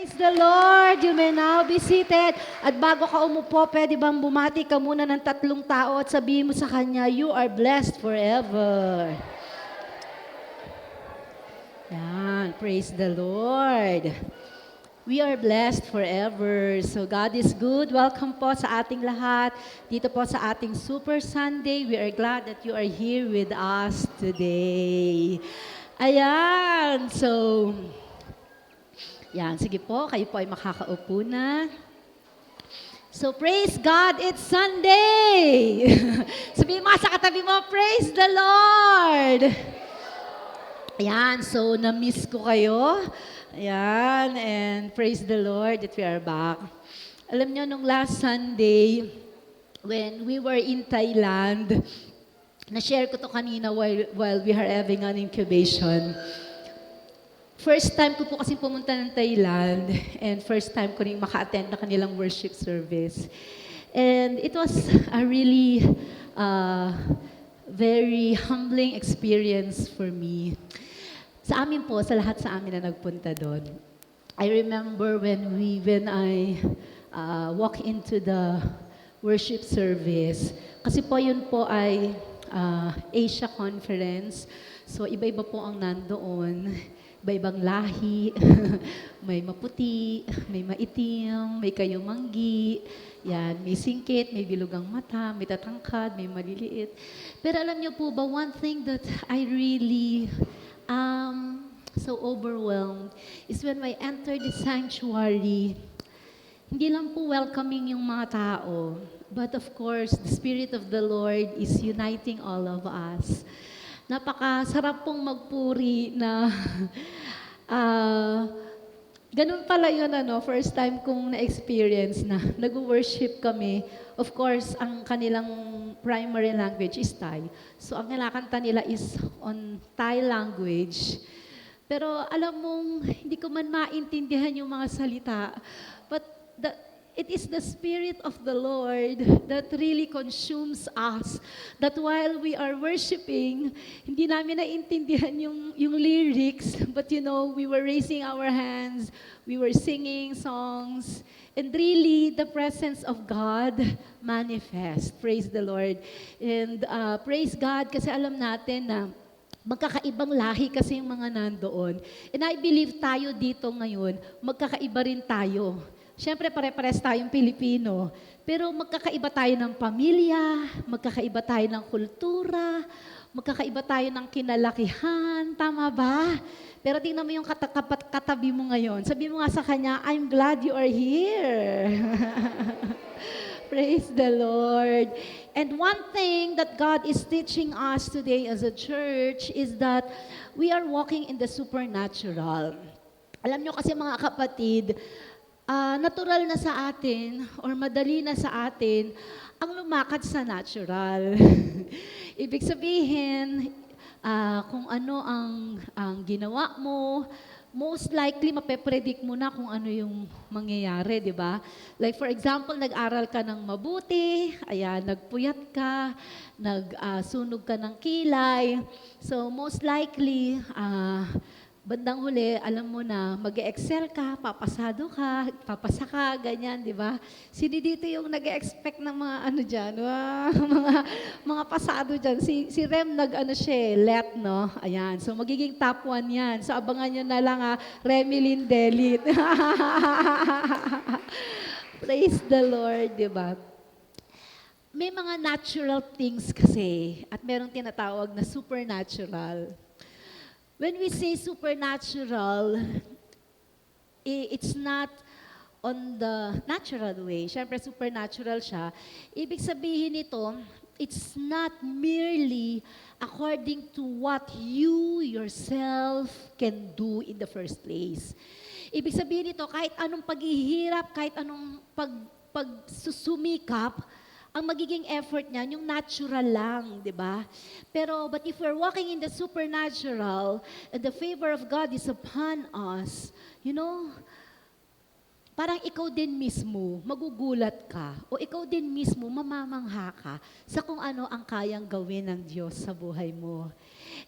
Praise the Lord. You may now be seated. At bago ka umupo, pwede bang bumati ka muna ng 3 tao at sabihin mo sa kanya, you are blessed forever. Yan. Praise the Lord. We are blessed forever. So God is good. Welcome po sa ating lahat. Dito po sa ating Super Sunday. We are glad that you are here with us today. Ayan. So, yan. Sige po, kayo po ay makakaupo na. So, praise God, it's Sunday! Sabihin mo sa katabi mo, praise the Lord! Ayan, so na-miss ko kayo. Ayan, and praise the Lord that we are back. Alam nyo, nung last Sunday, when we were in Thailand, na-share ko to kanina while we are having an incubation. First time ko po kasi pumunta ng Thailand and first time ko rin maka-attend na kanilang worship service. And it was a really very humbling experience for me. Sa amin po, sa lahat sa amin na nagpunta doon. I remember when I walk into the worship service, kasi po yun po ay Asia Conference. So iba-iba po ang nandoon. Iba-ibang lahi, may maputi, may maitim, may kayumanggi, yan, may singkit, may bilugang mata, may tatangkad, may maliliit. Pero alam niyo po ba, one thing that I really so overwhelmed is when I entered the sanctuary, hindi lang po welcoming yung mga tao, but of course, the Spirit of the Lord is uniting all of us. Napakasarap pong magpuri na ganun pala yun, first time kong na-experience na nag-worship kami. Of course, ang kanilang primary language is Thai. So, ang kinakanta nila is on Thai language. Pero alam mong, hindi ko man maintindihan yung mga salita. But it is the Spirit of the Lord that really consumes us. That while we are worshiping, hindi namin naintindihan yung lyrics, but we were raising our hands, we were singing songs, and really the presence of God manifest. Praise the Lord. And praise God kasi alam natin na magkakaibang lahi kasi yung mga nandoon. And I believe tayo dito ngayon, magkakaiba rin tayo. Siyempre, pare-pares tayong Pilipino, pero magkakaiba tayo ng pamilya, magkakaiba tayo ng kultura, magkakaiba tayo ng kinalakihan, tama ba? Pero tingnan mo yung katabi mo ngayon. Sabi mo nga sa kanya, I'm glad you are here. Praise the Lord. And one thing that God is teaching us today as a church is that we are walking in the supernatural. Alam nyo kasi mga kapatid, natural na sa atin or madali na sa atin ang lumakad sa natural. Ibig sabihin, kung ano ang ginawa mo, most likely mape-predict mo na kung ano yung mangyayari, di ba? Like for example, nag-aral ka ng mabuti, ayan, nagpuyat ka, nagsunog ka ng kilay. So most likely, bandang huli, alam mo na, mag-excel ka, papasado ka, papasa ka, ganyan, di ba? Sino dito yung nag-expect ng mga dyan, mga pasado dyan? Si Rem let, no? Ayan, so magiging top 1 yan. So abangan nyo na lang, Remilyn Delit. Praise the Lord, di ba? May mga natural things kasi, at merong tinatawag na supernatural. When we say supernatural, it's not on the natural way. Siyempre, supernatural siya. Ibig sabihin nito, it's not merely according to what you yourself can do in the first place. Ibig sabihin nito, kahit anong paghihirap, kahit anong pagsusumikap, ang magiging effort niyan, yung natural lang, di ba? But if we're walking in the supernatural, and the favor of God is upon us, parang ikaw din mismo, magugulat ka, o ikaw din mismo, mamamangha ka sa kung ano ang kayang gawin ng Diyos sa buhay mo.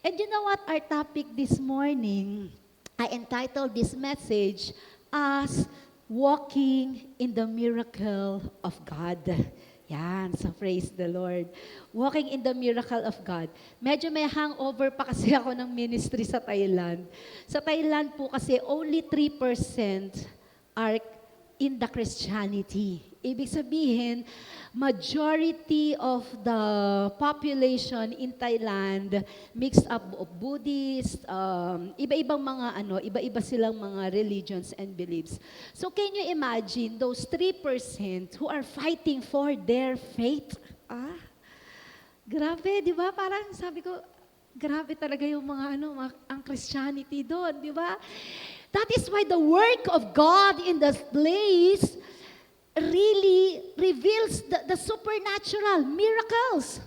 And you know what? Our topic this morning, I entitled this message, us walking in the miracle of God. Yan, so praise the Lord. Walking in the miracle of God. Medyo may hangover pa kasi ako ng ministry sa Thailand. Sa Thailand po kasi only 3% are in the Christianity. Ibig sabihin, majority of the population in Thailand mixed up of Buddhist, iba-ibang mga iba-iba silang mga religions and beliefs. So can you imagine those 3% who are fighting for their faith? Grabe, di ba? Parang sabi ko, grabe talaga yung ang Christianity doon, di ba? That is why the work of God in this place really reveals the supernatural miracles.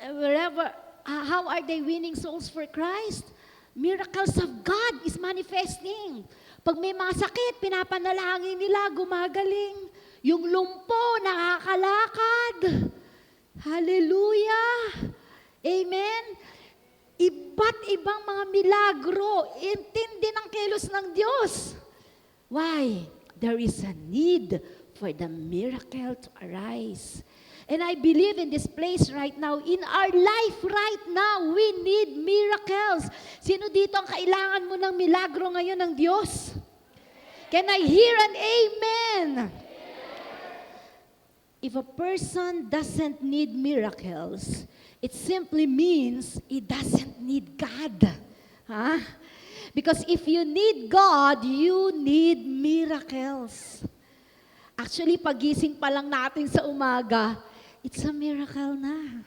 Wherever, how are they winning souls for Christ? Miracles of God is manifesting. Pag may mga sakit, pinapanalangin nila, gumagaling. Yung lumpo, nakakalakad. Hallelujah! Amen! Iba't ibang mga milagro, intindi ng kilos ng Diyos. Why? There is a need for the miracle to arise. And I believe in this place right now, in our life right now, we need miracles. Sino dito ang kailangan mo ng milagro ngayon ng Diyos? Can I hear an amen? If a person doesn't need miracles, it simply means he doesn't need God. Because if you need God, you need miracles. Actually, pagising pa lang natin sa umaga, it's a miracle na.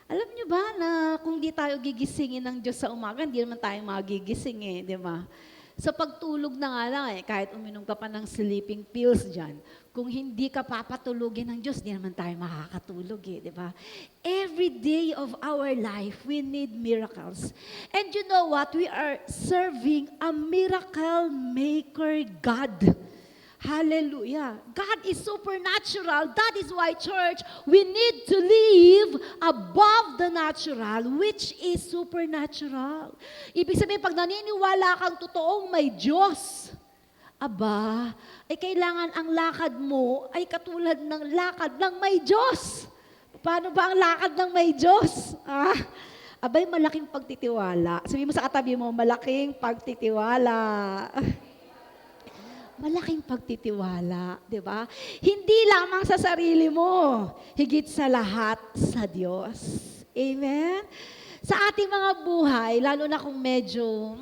Alam niyo ba na kung di tayo gigisingin ng Diyos sa umaga, hindi naman tayo magigising di ba? Sa pagtulog na nga lang kahit uminom ka pa ng sleeping pills dyan, kung hindi ka papatulogin ng Diyos, di naman tayo makakatulog di ba? Every day of our life, we need miracles. And you know what? We are serving a miracle maker God. Hallelujah. God is supernatural. That is why, church, we need to live above the natural, which is supernatural. Ibig sabihin, pag naniniwala kang totoong may Diyos, kailangan ang lakad mo ay katulad ng lakad ng may Diyos. Paano ba ang lakad ng may Diyos? Malaking pagtitiwala. Sabihin mo sa katabi mo, malaking pagtitiwala. Malaking pagtitiwala, di ba? Hindi lamang sa sarili mo, higit sa lahat sa Diyos. Amen? Sa ating mga buhay, lalo na kung medyo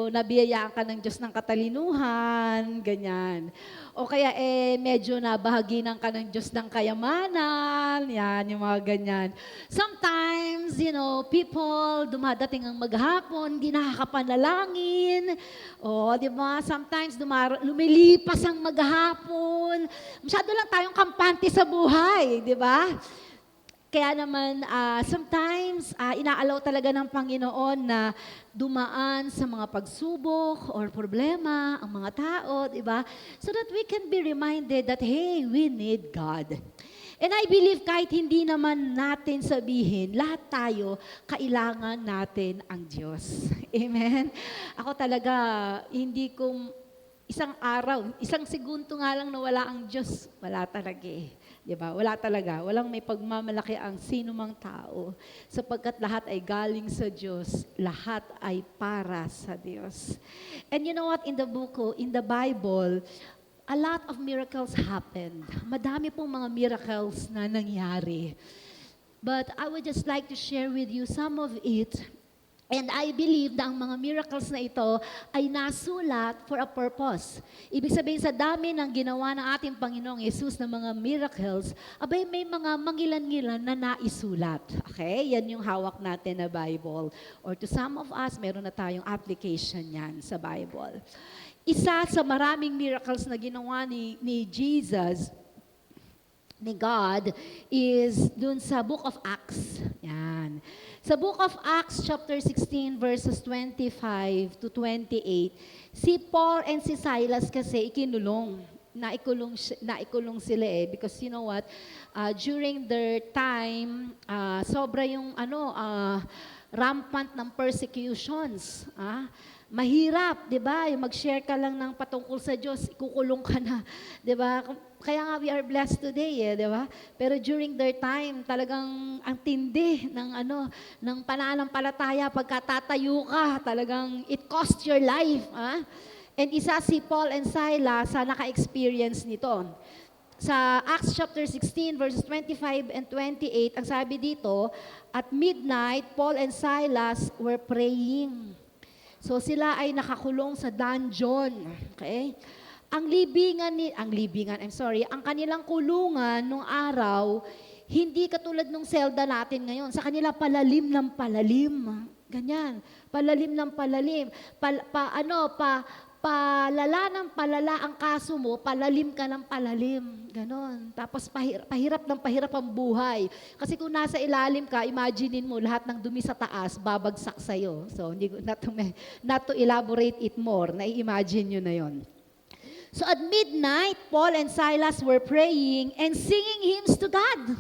nabiyayaan ka ng Diyos ng katalinuhan, ganyan. O kaya medyo nabahaginan ka ng Diyos ng kayamanan, yan, yung mga ganyan. Sometimes, people dumadating ang maghapon, hindi nakakapanalangin. O, di ba? Sometimes lumilipas ang maghapon. Masyado lang tayong kampante sa buhay, di ba? Kaya naman, sometimes, inaalaw talaga ng Panginoon na dumaan sa mga pagsubok or problema ang mga tao, di ba? So that we can be reminded that, hey, we need God. And I believe kahit hindi naman natin sabihin, lahat tayo, kailangan natin ang Diyos. Amen? Ako talaga, hindi ko isang araw, isang segundo nga lang na wala ang Diyos, wala talaga Diba? Wala talaga. Walang may pagmamalaki ang sino mang tao. Sapagkat lahat ay galing sa Diyos. Lahat ay para sa Diyos. And you know what? In the Bible, a lot of miracles happened. Madami pong mga miracles na nangyari. But I would just like to share with you some of it. And I believe na ang mga miracles na ito ay nasulat for a purpose. Ibig sabihin sa dami ng ginawa ng ating Panginoong Yesus na mga miracles, may mga mangilan-ngilan na naisulat. Okay? Yan yung hawak natin na Bible. Or to some of us, meron na tayong application yan sa Bible. Isa sa maraming miracles na ginawa ni Jesus, ni God, is dun sa Book of Acts. Yan. Sa Book of Acts, chapter 16, verses 25 to 28, si Paul and si Silas kasi ikinulong. Naikulong sila because you know what? During their time, sobra yung rampant ng persecutions. Mahirap, di ba? Yung mag-share ka lang ng patungkol sa Diyos, ikukulong ka na. Di ba? Kaya nga we are blessed today, di ba? Pero during their time, talagang ang tindi ng pananampalataya, pagkatatayo ka, talagang it cost your life. And isa si Paul and Silas sa naka-experience nito. Sa Acts chapter 16, verses 25 and 28, ang sabi dito, at midnight, Paul and Silas were praying. So sila ay nakakulong sa dungeon. Okay? Ang kanilang kulungan nung araw, hindi katulad nung selda natin ngayon. Sa kanila palalim ng palalim. Ganyan. Palalim ng palalim. Palala ng palala ang kaso mo, palalim ka ng palalim. Ganon. Tapos pahirap ng pahirap ang buhay. Kasi kung nasa ilalim ka, imaginein mo lahat ng dumi sa taas, babagsak sa'yo. So, not to elaborate it more, nai-imagine nyo na yon. So at midnight, Paul and Silas were praying and singing hymns to God.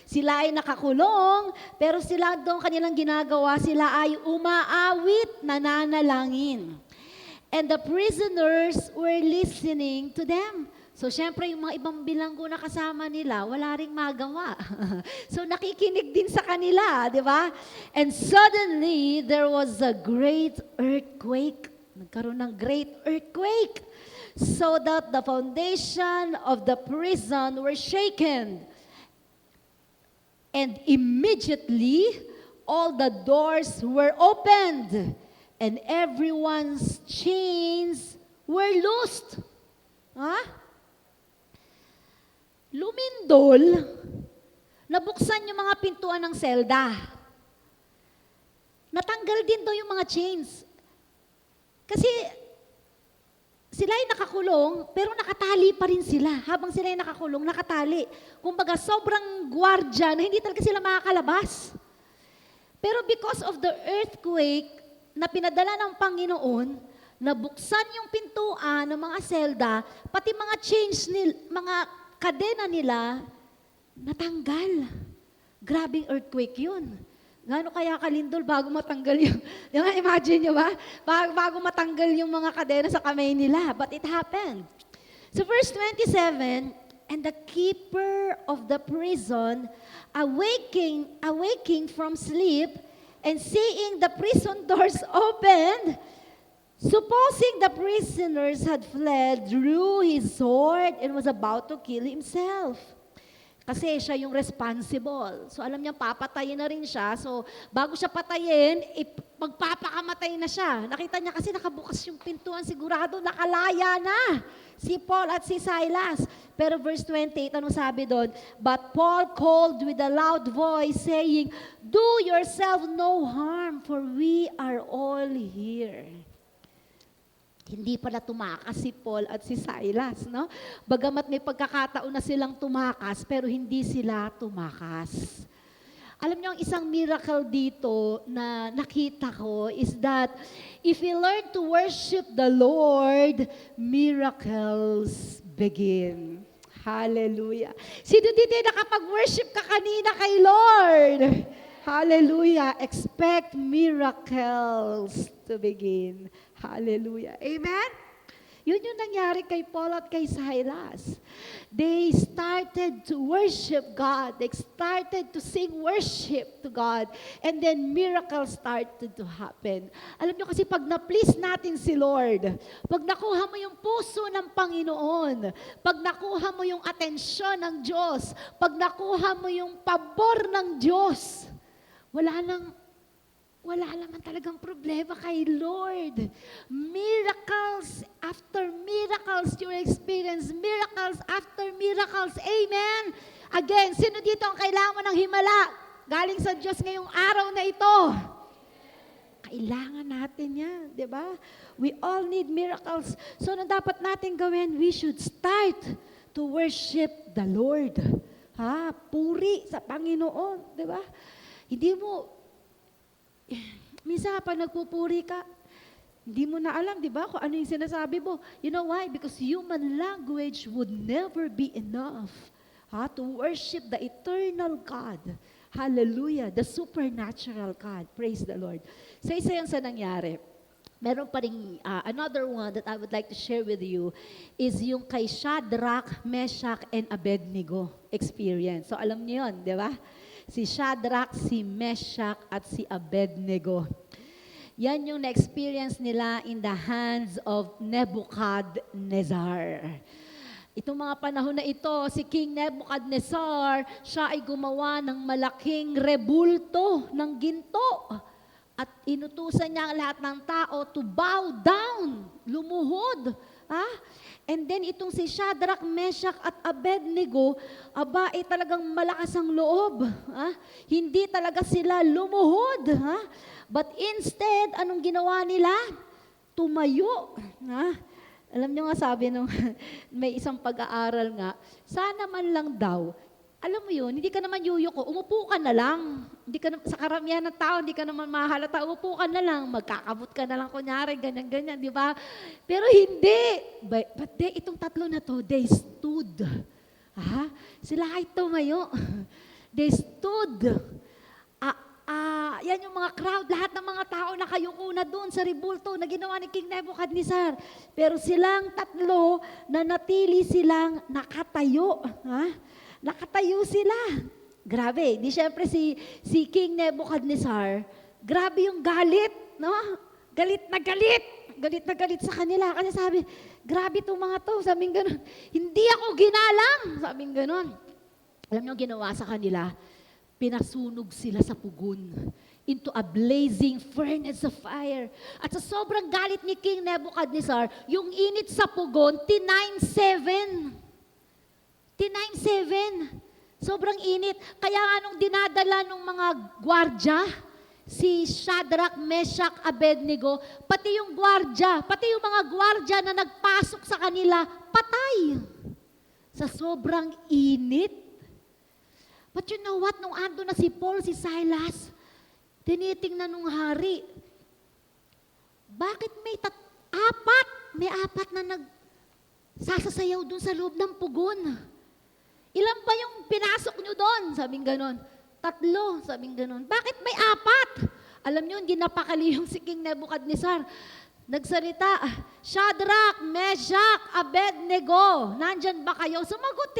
Sila ay nakakulong, pero sila doon kanilang ginagawa, sila ay umaawit, nananalangin. And the prisoners were listening to them. So, syempre, yung mga ibang bilanggo na kasama nila, wala ring magawa. So, nakikinig din sa kanila, di ba? And suddenly, there was a great earthquake. Nagkaroon ng great earthquake. So that the foundation of the prison were shaken. And immediately, all the doors were opened. And everyone's chains were loosed. Lumindol, nabuksan yung mga pintuan ng selda. Natanggal din daw yung mga chains. Kasi sila ay nakakulong, pero nakatali pa rin sila. Habang sila ay nakakulong, nakatali. Kumbaga, sobrang gwardya na hindi talaga sila makakalabas. Pero because of the earthquake, na pinadala ng Panginoon, nabuksan yung pintuan ng mga selda, pati mga chains, mga kadena nila, natanggal. Grabing earthquake yun. Gano'n kaya kalindol bago matanggal yung, imagine nyo ba? Bago matanggal yung mga kadena sa kamay nila. But it happened. So verse 27, and the keeper of the prison, awaking from sleep, and seeing the prison doors opened, supposing the prisoners had fled, drew his sword and was about to kill himself. Kasi siya yung responsible. So alam niya, papatayin na rin siya. So bago siya patayin, magpapakamatay na siya. Nakita niya kasi nakabukas yung pintuan, sigurado nakalaya na si Paul at si Silas. Pero verse 28, anong sabi doon? But Paul called with a loud voice saying, do yourself no harm, for we are all here. Hindi pala tumakas si Paul at si Silas, no? Bagamat may pagkakataon na silang tumakas, pero hindi sila tumakas. Alam niyo, ang isang miracle dito na nakita ko is that if we learn to worship the Lord, miracles begin. Hallelujah. Sino dito nakapag-worship ka kanina kay Lord? Hallelujah. Expect miracles to begin. Hallelujah. Amen? Yun yung nangyari kay Paul at kay Silas. They started to worship God. They started to sing worship to God. And then miracles started to happen. Alam nyo kasi pag na-please natin si Lord, pag nakuha mo yung puso ng Panginoon, pag nakuha mo yung atensyon ng Diyos, pag nakuha mo yung pabor ng Diyos, wala naman talagang problema kay Lord. Miracles after miracles you experience. Miracles after miracles. Amen? Again, sino dito ang kailangan mo ng himala? Galing sa Diyos ngayong araw na ito. Kailangan natin yan, di ba? We all need miracles. So, ano dapat natin gawin? We should start to worship the Lord. Puri sa Panginoon, di ba? Hindi mo, minsan pag nagpupuri ka, hindi mo na alam, di ba, kung ano yung sinasabi mo. You know why? Because human language would never be enough to worship the eternal God. Hallelujah. The supernatural God. Praise the Lord. So isa yan sa nangyari. Meron pa rin, another one that I would like to share with you is yung kay Shadrach, Meshach, and Abednego experience. So alam niyo yun, di ba? Si Shadrach, si Meshach, at si Abednego. Yan yung na-experience nila in the hands of Nebuchadnezzar. Itong mga panahon na ito, si King Nebuchadnezzar, siya ay gumawa ng malaking rebulto ng ginto. At inutusan niya ang lahat ng tao to bow down, lumuhod. And then itong si Shadrach, Meshach at Abednego, talagang malakas ang loob. Hindi talaga sila lumuhod. But instead, anong ginawa nila? Tumayo. Alam niyo nga sabi nung may isang pag-aaral nga, sana man lang daw, alam mo yun, hindi ka naman yuyuko, umupo ka na lang. Hindi ka sa karamihan ng tao, hindi ka naman mahalata, umupo ka na lang, magkakabot ka na lang, kunyari, ganyan-ganyan, di ba? Pero hindi. But itong tatlo na to, they stood. Sila ay tumayo. They stood. Yan yung mga crowd, lahat ng mga tao nakayuko na doon sa rebulto na ginawa ni King Nebuchadnezzar. Pero silang tatlo, nanatili silang nakatayo. Nakatayo sila. Grabe, di syempre si King Nebuchadnezzar, grabe yung galit, no? Galit na galit. Galit na galit sa kanila. Kasi sabi, grabe itong mga to. Sabing ganun, hindi ako ginalang. Sabing ganun. Alam niyo ginawa sa kanila? Pinasunog sila sa pugon into a blazing furnace of fire. At sa sobrang galit ni King Nebuchadnezzar, yung init sa pugon, T97. T97. Sobrang init. Kaya anong dinadala ng mga gwardya, si Shadrach, Meshach, Abednego, pati yung gwardya, pati yung mga gwardya na nagpasok sa kanila, patay. Sa sobrang init. But you know what? Nung ando na si Paul, si Silas, tinitingnan nung hari, bakit may apat na nagsasasayaw dun sa loob ng pugon? Ilan ba yung pinasok nyo doon? Sabing ganon. 3, sabing ganon. Bakit may 4? Alam nyo, hindi napakali yung si King Nebuchadnezzar. Nagsalita, Shadrach, Meshach, Abednego, nandyan ba kayo? Sumagot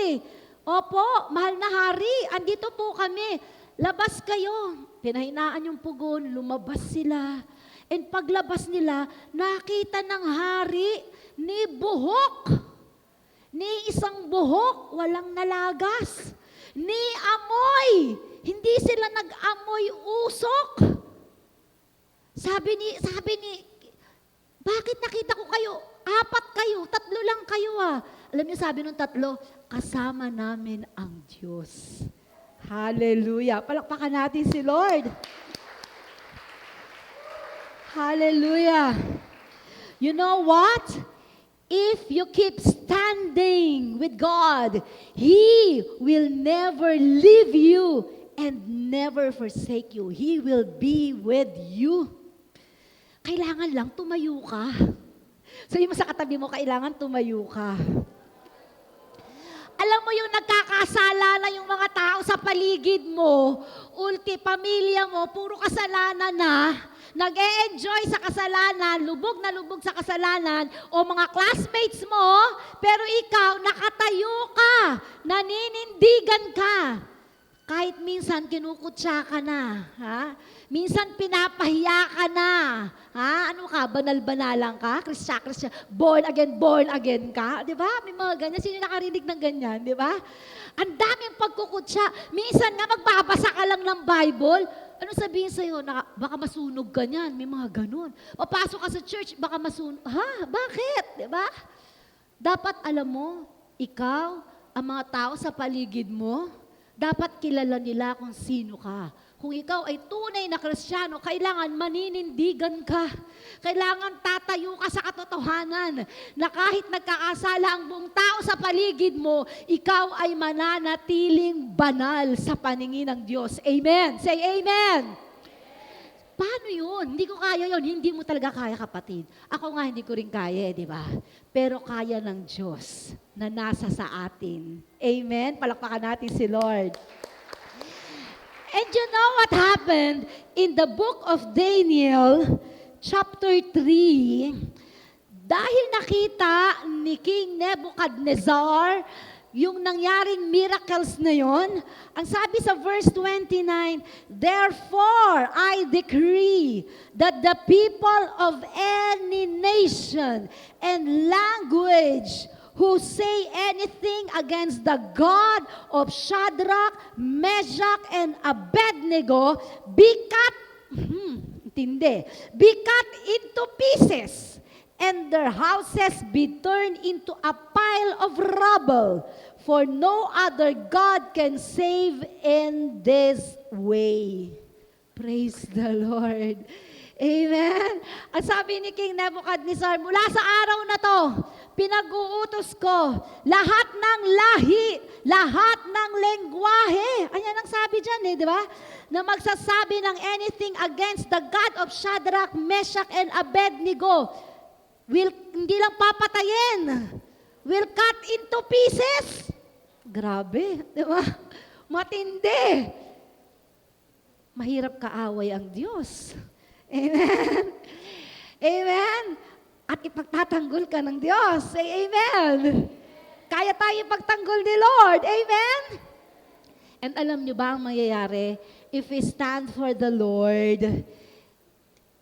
Opo, mahal na hari, andito po kami. Labas kayo. Pinahinaan yung pugon, lumabas sila. And paglabas nila, nakita ng hari ni buhok. Ni isang buhok, walang nalagas. Ni amoy, hindi sila nag-amoy usok. Sabi ni, bakit nakita ko kayo? 4 kayo, 3 lang kayo Alam niyo sabi nung 3, kasama namin ang Diyos. Hallelujah. Palakpakan natin si Lord. Hallelujah. You know what? If you keep standing with God, He will never leave you and never forsake you. He will be with you. Kailangan lang tumayo ka. Sabi mo sa katabi mo, kailangan tumayo ka. Alam mo yung nagkakasala na yung mga tao sa paligid mo, pamilya mo, puro kasalanan na, nag-e-enjoy sa kasalanan, lubog na lubog sa kasalanan, o mga classmates mo, pero ikaw, nakatayo ka, naninindigan ka. Kahit minsan kinukutsa ka na, minsan pinapahiya ka na, ano ka, banal-banalang ka, Kristya, born again ka, di ba? May mga ganyan, sino nakarinig ng ganyan, di ba? Ang daming pagkukutsa, minsan nga magbabasa ka lang ng Bible, ano sabihin sa'yo, baka masunog ka niyan, may mga ganun. Papasok ka sa church, baka masunog, bakit, di ba? Dapat alam mo, ikaw, ang mga tao sa paligid mo, dapat kilala nila kung sino ka. Kung ikaw ay tunay na Kristiyano, kailangan maninindigan ka. Kailangan tatayo ka sa katotohanan na kahit nagkakasala ang buong tao sa paligid mo, ikaw ay mananatiling banal sa paningin ng Diyos. Amen. Say amen. Paano yun? Hindi ko kaya yun. Hindi mo talaga kaya, kapatid. Ako nga hindi ko rin kaya, di ba? Pero kaya ng Diyos na nasa sa atin. Amen? Palakpakan natin si Lord. And you know what happened in the book of Daniel, chapter 3, dahil nakita ni King Nebuchadnezzar yung nangyaring miracles na yon, ang sabi sa verse 29, "Therefore, I decree that the people of any nation and language who say anything against the God of Shadrach, Meshach, and Abednego be cut, be cut into pieces, and their houses be turned into a pile of rubble, for no other God can save in this way." Praise the Lord. Amen. Ang sabi ni King Nebuchadnezzar, mula sa araw na to, pinag-uutos ko lahat ng lahi, lahat ng lengguwahe. Ayan ang sabi dyan di ba? Na magsasabi ng anything against the God of Shadrach, Meshach, and Abednego, hindi lang papatayin, will cut into pieces. Grabe, di ba? Matindi. Mahirap kaaway ang Diyos. Amen. Amen. At ipagtatanggol ka ng Diyos. Say amen. Kaya tayo ipagtanggol ni Lord. Amen. And alam nyo ba ang mangyayari? If we stand for the Lord,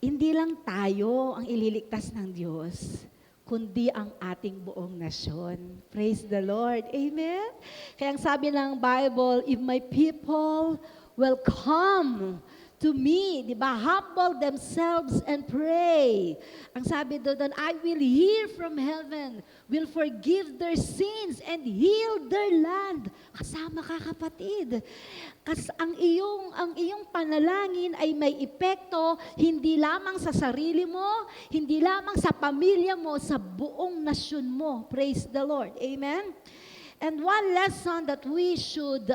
hindi lang tayo ang ililigtas ng Diyos, kundi ang ating buong nasyon. Praise the Lord. Amen? Kaya ang sabi ng Bible, if my people will come to me, di ba? Humble themselves and pray. Ang sabi doon, I will hear from heaven, will forgive their sins and heal their land. Kasama ka, kapatid. Kasi ang iyong panalangin ay may epekto hindi lamang sa sarili mo, hindi lamang sa pamilya mo, sa buong nasyon mo. Praise the Lord. Amen? And one lesson that we should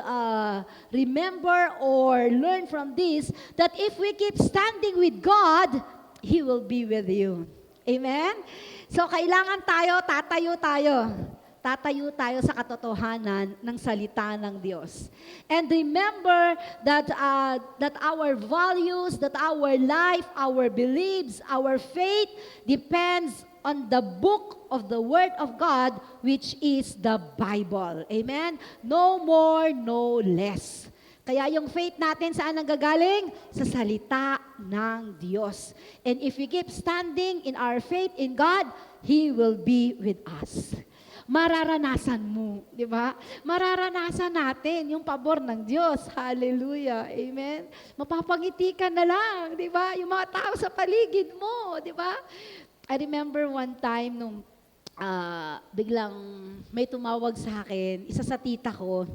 remember or learn from this, that if we keep standing with God, He will be with you. Amen? So kailangan tatayo tayo sa katotohanan ng salita ng Diyos. And remember that our values, that our life, our beliefs, our faith depends on the book of the Word of God, which is the Bible. Amen? No more, no less. Kaya yung faith natin saan nanggagaling? Sa salita ng Diyos. And if we keep standing in our faith in God, He will be with us. Mararanasan mo, di ba? Mararanasan natin yung pabor ng Diyos. Hallelujah. Amen? Mapapangiti ka na lang, di ba? Yung mga tao sa paligid mo, di ba? I remember one time nung biglang may tumawag sa akin, isa sa tita ko.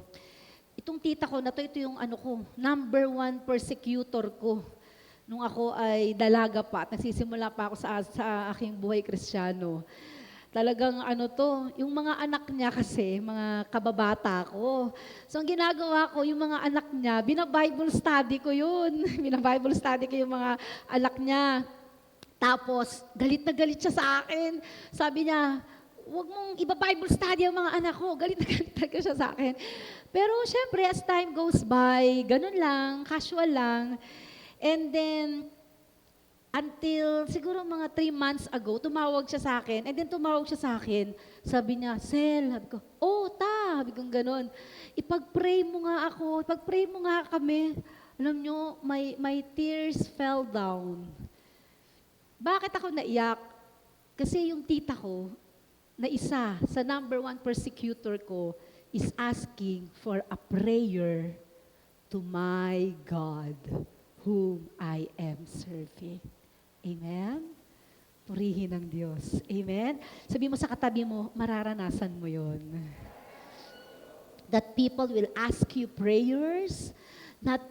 Itong tita ko na to, ito yung number 1 persecutor ko. Nung ako ay dalaga pa at nagsisimula pa ako sa aking buhay Kristiyano. Talagang yung mga anak niya kasi, mga kababata ko. So ang ginagawa ko, yung mga anak niya, bina-Bible study ko yun. Bina-Bible study ko yung mga anak niya. Tapos, galit na galit siya sa akin. Sabi niya, huwag mong iba-Bible study ang mga anak ko. Galit na galit talaga siya sa akin. Pero syempre, as time goes by, ganun lang, casual lang. And then, until siguro mga 3 months ago, tumawag siya sa akin. And then tumawag siya sa akin. Sabi niya, Sel, sabi ko, sabi kong ganun. Ipag-pray mo nga ako, ipag-pray mo nga kami. Alam nyo, my tears fell down. Bakit ako naiyak? Kasi yung tita ko, na isa sa number 1 persecutor ko, is asking for a prayer to my God, whom I am serving. Amen? Purihin ng Diyos. Amen? Sabi mo sa katabi mo, mararanasan mo yon. That people will ask you prayers, not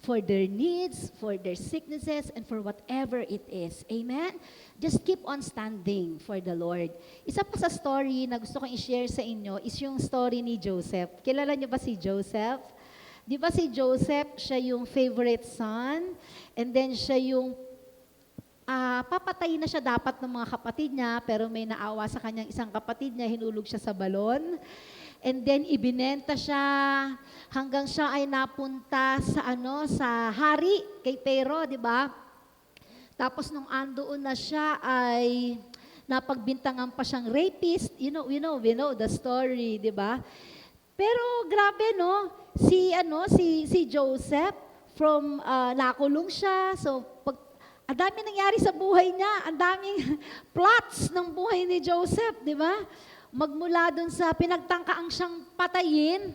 for their needs, for their sicknesses, and for whatever it is. Amen? Just keep on standing for the Lord. Isa pa sa story na gusto kong i-share sa inyo is yung story ni Joseph. Kilala niyo ba si Joseph? Di ba si Joseph, siya yung favorite son, and then siya yung papatayin na siya dapat ng mga kapatid niya, pero may naawa sa kanyang isang kapatid niya, hinulog siya sa balon. And then ibinenta siya hanggang siya ay napunta sa hari kay Pero, di ba? Tapos nung andoon na siya ay napagbintangan pa siyang rapist. We know the story, di ba? Pero grabe no, si Joseph nakulong siya. So ang dami nangyari sa buhay niya, ang daming plots ng buhay ni Joseph, di ba? Magmula dun sa pinagtangkaang siyang patayin,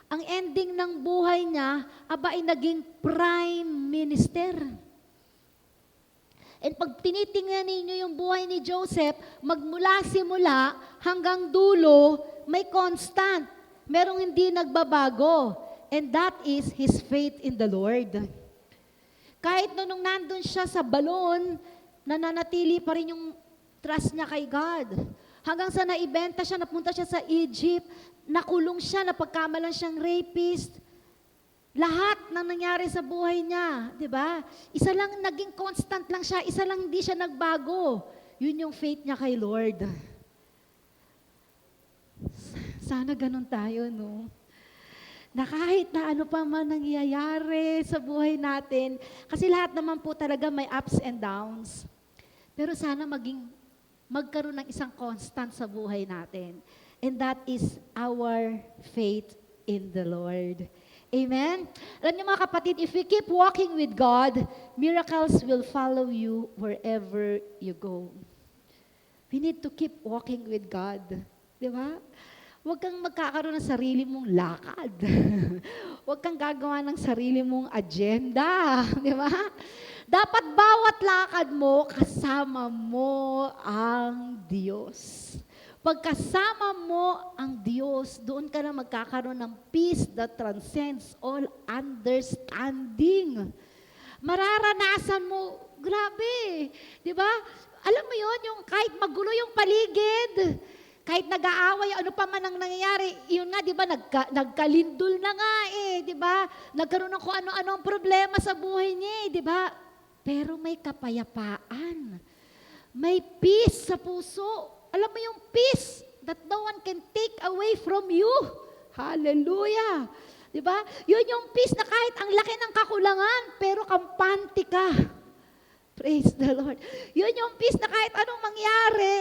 ang ending ng buhay niya, ay naging prime minister. And pag tinitingnan ninyo yung buhay ni Joseph, simula hanggang dulo, may constant. Merong hindi nagbabago. And that is his faith in the Lord. Kahit nung nandun siya sa balon, nananatili pa rin yung trust niya kay God. Hanggang sa naibenta siya, napunta siya sa Egypt, nakulong siya, napagkamalan siyang rapist. Lahat ng nangyari sa buhay niya, di ba? Isa lang, naging constant lang siya, isa lang hindi siya nagbago. Yun yung faith niya kay Lord. Sana ganun tayo, no? Na kahit na ano pa man nangyayari sa buhay natin, kasi lahat naman po talaga may ups and downs. Pero sana magkaroon ng isang constant sa buhay natin. And that is our faith in the Lord. Amen? Alam niyo mga kapatid, if we keep walking with God, miracles will follow you wherever you go. We need to keep walking with God. Di ba? Huwag kang magkakaroon ng sarili mong lakad. Huwag kang gagawa ng sarili mong agenda. Di ba? Dapat bawat lakad mo, kasama mo ang Diyos. Pagkasama mo ang Diyos, doon ka na magkakaroon ng peace that transcends all understanding. Mararanasan mo, grabe, di ba? Alam mo yon, yung kahit magulo yung paligid, kahit nag-aaway, ano pa man ang nangyayari, yun nga, di ba, nagkalindol na nga di ba? Nagkaroon ng kung ano-ano ang problema sa buhay niya, di ba? Pero may kapayapaan. May peace sa puso. Alam mo yung peace that no one can take away from you. Hallelujah. Di ba? Yun yung peace na kahit ang laki ng kakulangan, pero kampante ka. Praise the Lord. Yun yung peace na kahit anong mangyari,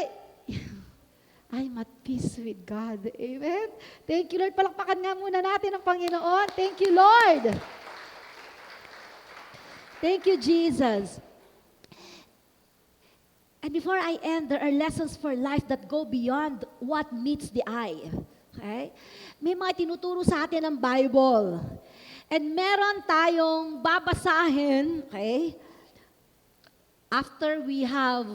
I'm at peace with God. Amen? Thank you, Lord. Palakpakan nga muna natin ang Panginoon. Thank you, Lord. Thank you, Jesus. And before I end, there are lessons for life that go beyond what meets the eye. Okay? May mga tinuturo sa atin ng Bible. And meron tayong babasahin, okay? After we have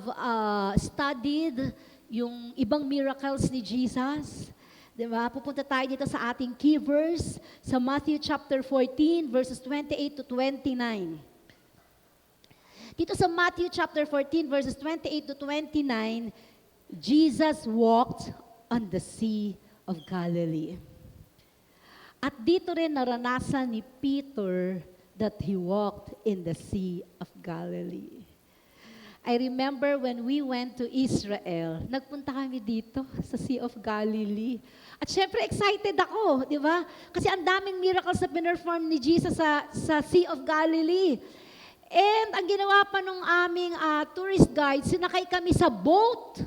studied yung ibang miracles ni Jesus, di ba? Pupunta tayo dito sa ating key verse, sa Matthew chapter 14, verses 28 to 29. Dito sa Matthew chapter 14, verses 28 to 29, Jesus walked on the Sea of Galilee. At dito rin naranasan ni Peter that he walked in the Sea of Galilee. I remember when we went to Israel, nagpunta kami dito sa Sea of Galilee. At syempre excited ako, di ba? Kasi ang daming miracles na pinerform ni Jesus sa Sea of Galilee. And ang ginawa pa nung aming tourist guide, sinakay kami sa boat.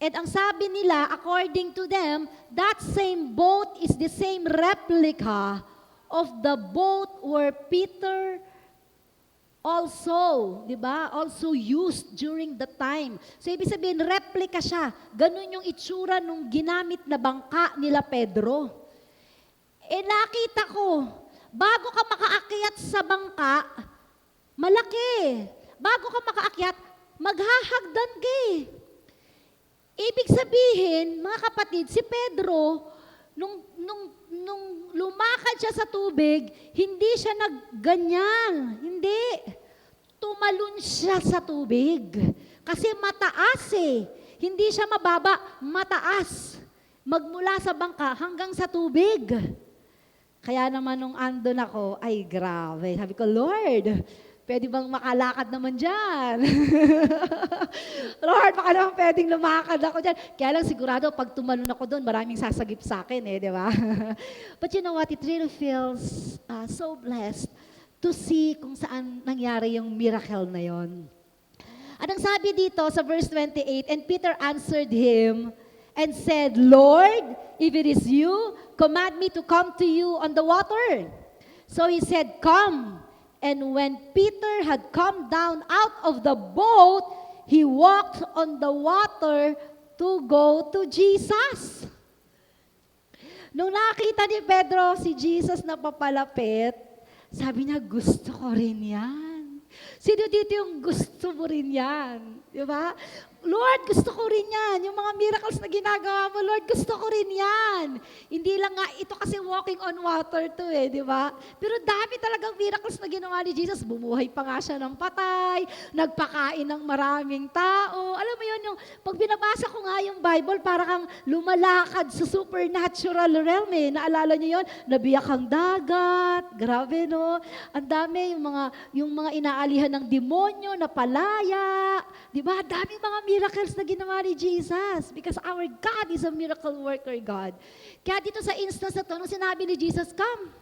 And ang sabi nila, according to them, that same boat is the same replica of the boat where Peter also, di ba, also used during the time. So ibig sabihin, replica siya. Ganun yung itsura nung ginamit na bangka nila Pedro. Nakita ko, bago ka makaakyat sa bangka, malaki. Bago ka makaakyat, maghahagdan ka Ibig sabihin, mga kapatid, si Pedro, nung lumakad siya sa tubig, hindi siya nagganyan. Hindi. Tumalon siya sa tubig. Kasi mataas Hindi siya mababa, mataas. Magmula sa bangka hanggang sa tubig. Kaya naman nung andun ako, ay grabe. Sabi ko, Lord, Pwede bang makalakad naman dyan? Lord, baka naman pwedeng lumakad ako dyan. Kaya lang sigurado, pag tumalon ako doon, maraming sasagip sa akin di ba? But you know what? It really feels so blessed to see kung saan nangyari yung miracle na yon. At ang sabi dito sa verse 28, and Peter answered him and said, Lord, if it is you, command me to come to you on the water. So he said, come. And when Peter had come down out of the boat, he walked on the water to go to Jesus. Nung nakita ni Pedro si Jesus na papalapit, sabi niya, gusto ko rin yan. Sino dito yung gusto mo rin yan? Di ba? Lord, gusto ko rin yan. Yung mga miracles na ginagawa mo, Lord, gusto ko rin yan. Hindi lang nga, ito kasi walking on water to di ba? Pero dami talagang miracles na ginawa ni Jesus. Bumuhay pa nga siya ng patay, nagpakain ng maraming tao. Alam mo yun, yung, pag binabasa ko nga yung Bible, para kang lumalakad sa supernatural realm Naalala niyo yun? Nabiyak ang dagat. Grabe, no? Ang dami, yung mga inaalihan ng demonyo, napalaya. Di ba? Daming mga miracles na ginawa ni Jesus because our God is a miracle worker God. Kaya dito sa instance na to, nung sinabi ni Jesus, come,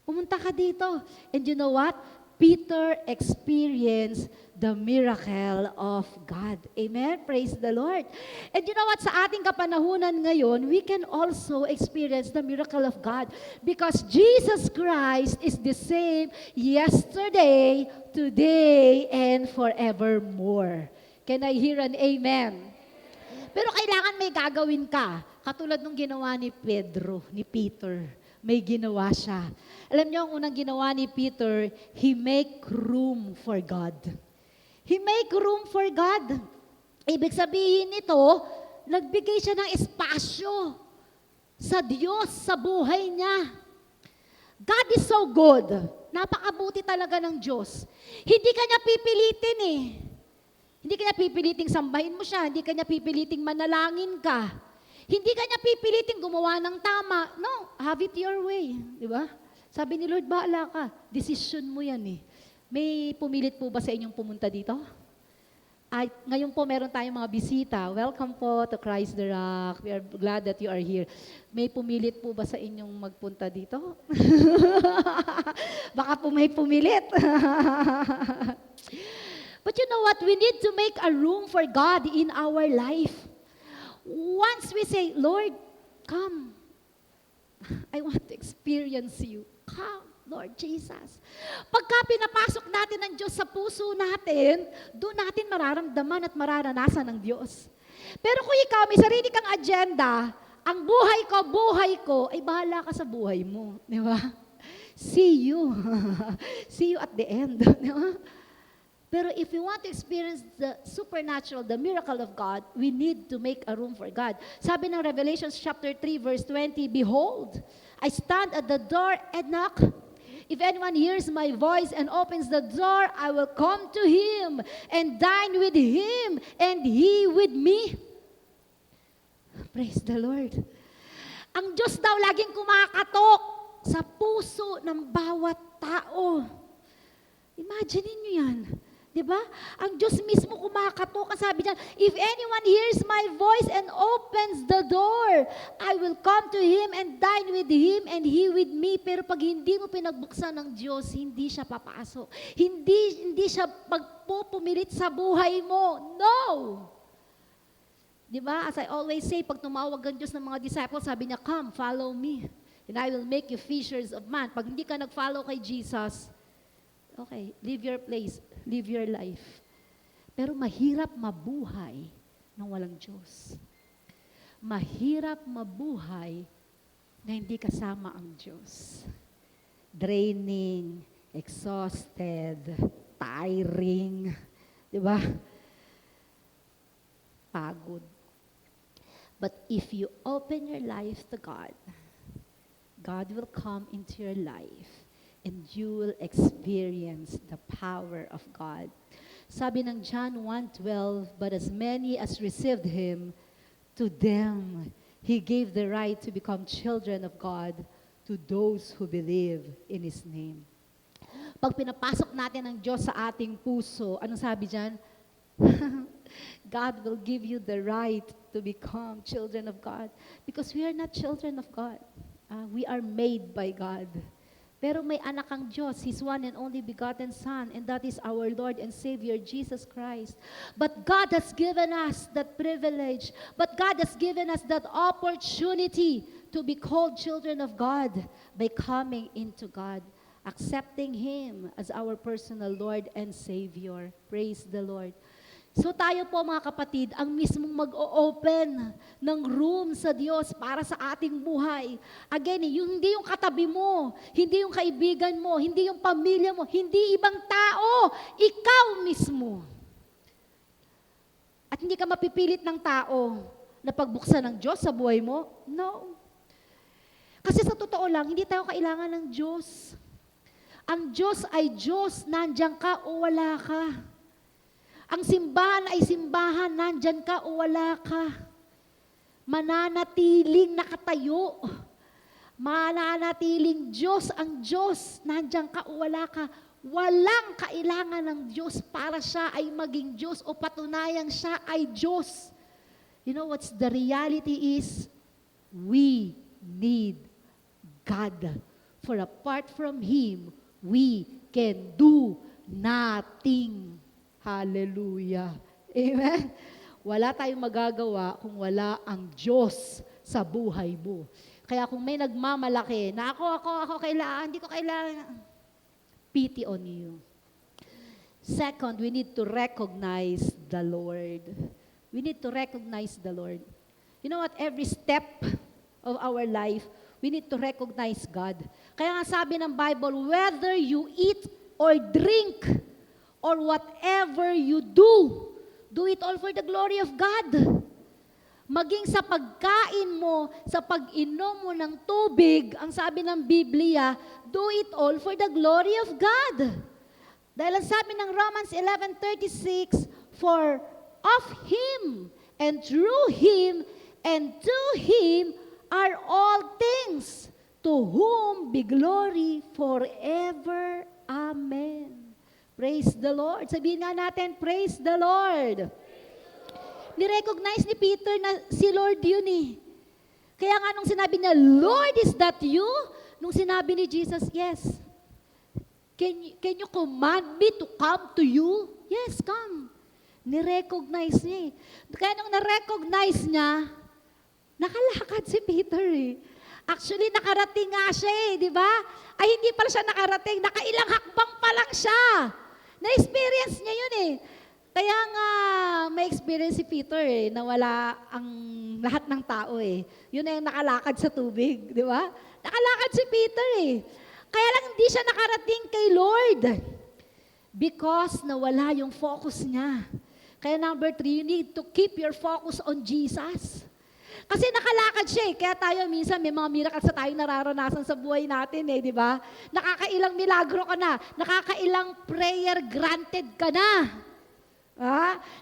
pumunta ka dito. And you know what? Peter experienced the miracle of God. Amen? Praise the Lord. And you know what? Sa ating kapanahunan ngayon, we can also experience the miracle of God because Jesus Christ is the same yesterday, today, and forevermore. Can I hear an amen? Pero kailangan may gagawin ka. Katulad nung ginawa ni Peter. May ginawa siya. Alam niyo, ang unang ginawa ni Peter, he make room for God. He make room for God. Ibig sabihin nito, nagbigay siya ng espasyo sa Diyos, sa buhay niya. God is so good. Napakabuti talaga ng Diyos. Hindi ka niya pipilitin Hindi ka niya pipiliting sambahin mo siya. Hindi ka niya pipiliting manalangin ka. Hindi ka niya pipiliting gumawa ng tama. No, have it your way. Di ba? Sabi ni Lord, baala ka. Decision mo yan May pumilit po ba sa inyong pumunta dito? Ay, ngayon po meron tayong mga bisita. Welcome po to Christ the Rock. We are glad that you are here. May pumilit po ba sa inyong magpunta dito? Baka po may pumilit. But you know what? We need to make a room for God in our life. Once we say, Lord, come. I want to experience you. Come, Lord Jesus. Pagka pinapasok natin ang Diyos sa puso natin, doon natin mararamdaman at mararanasan ng Diyos. Pero kung ikaw, may sarili kang agenda, ang buhay ko, ay bahala ka sa buhay mo. Di ba? See you. See you at the end. Di ba? Pero if we want to experience the supernatural, the miracle of God, we need to make a room for God. Sabi ng Revelation chapter 3 verse 20, Behold, I stand at the door and knock. If anyone hears my voice and opens the door, I will come to him and dine with him and he with me. Praise the Lord. Ang Diyos daw laging kumakatok sa puso ng bawat tao. Imagine niyo yan. Diba? Ang Diyos mismo kumakatok. Sabi niya, if anyone hears my voice and opens the door, I will come to him and dine with him and he with me. Pero pag hindi mo pinagbuksan ng Diyos, hindi siya papasok. Hindi siya pagpupumilit sa buhay mo. No! Diba? As I always say, pag tumawag ang Diyos ng mga disciples, sabi niya, come, follow me. And I will make you fishers of man. Pag hindi ka nag-follow kay Jesus, okay, leave your place, live your life. Pero mahirap mabuhay nang walang Diyos. Mahirap mabuhay na hindi kasama ang Diyos. Draining, exhausted, tiring, di ba? Pagod. But if you open your life to God, God will come into your life and you will experience the power of God. Sabi ng John 1:12, but as many as received Him, to them He gave the right to become children of God, to those who believe in His name. Pag pinapasok natin ang Diyos sa ating puso, anong sabi dyan? God will give you the right to become children of God. Because we are not children of God. We are made by God. Pero may anak ang Diyos, His one and only begotten Son, and that is our Lord and Savior, Jesus Christ. But God has given us that privilege. But God has given us that opportunity to be called children of God by coming into God, accepting Him as our personal Lord and Savior. Praise the Lord. So tayo po mga kapatid, ang mismong mag-o-open ng room sa Diyos para sa ating buhay. Again, hindi yung katabi mo, hindi yung kaibigan mo, hindi yung pamilya mo, hindi ibang tao, ikaw mismo. At hindi ka mapipilit ng tao na pagbuksan ng Diyos sa buhay mo. No. Kasi sa totoo lang, hindi tayo kailangan ng Diyos. Ang Diyos ay Diyos, nandiyan ka o wala ka. Ang simbahan ay simbahan, nandyan ka o wala ka. Mananatiling nakatayo. Mananatiling Diyos ang Diyos, nandyan ka o wala ka. Walang kailangan ng Diyos para siya ay maging Diyos o patunayang siya ay Diyos. You know what's the reality is, we need God. For apart from Him, we can do nothing. Hallelujah. Amen? Wala tayong magagawa kung wala ang Diyos sa buhay mo. Kaya kung may nagmamalaki na ako kailangan, hindi ko kailangan, pity on you. Second, we need to recognize the Lord. We need to recognize the Lord. You know what? Every step of our life, we need to recognize God. Kaya nga sabi ng Bible, whether you eat or drink, or whatever you do it all for the glory of God. Maging sa pagkain mo, sa pag-inom mo ng tubig, ang sabi ng Biblia, do it all for the glory of God. Dahil ang sabi ng Romans 11:36, for of Him, and through Him, and to Him are all things, to whom be glory forever. Amen. Praise the Lord. Sabihin nga natin, praise the Lord. Ni-recognize ni Peter na si Lord yun eh. Kaya nga nung sinabi niya, Lord, is that you? Nung sinabi ni Jesus, yes. Can you command me to come to you? Yes, come. Ni-recognize niya eh. Kaya nung na-recognize niya, nakalakad si Peter eh. Actually, nakarating nga siya eh, di ba? Ay, hindi pala siya nakarating. Nakailang hakbang pa lang siya. Na-experience niya yun eh. Kaya nga, may experience si Peter eh, na wala ang lahat ng tao eh. Yun na yung nakalakad sa tubig, di ba? Nakalakad si Peter eh. Kaya lang hindi siya nakarating kay Lord. Because nawala yung focus niya. Kaya number 3, you need to keep your focus on Jesus. Kasi nakalakad siya eh. Kaya tayo minsan may mga miracles sa tayong nararanasan sa buhay natin eh, di ba? Nakakailang milagro ka na. Nakakailang prayer granted ka na.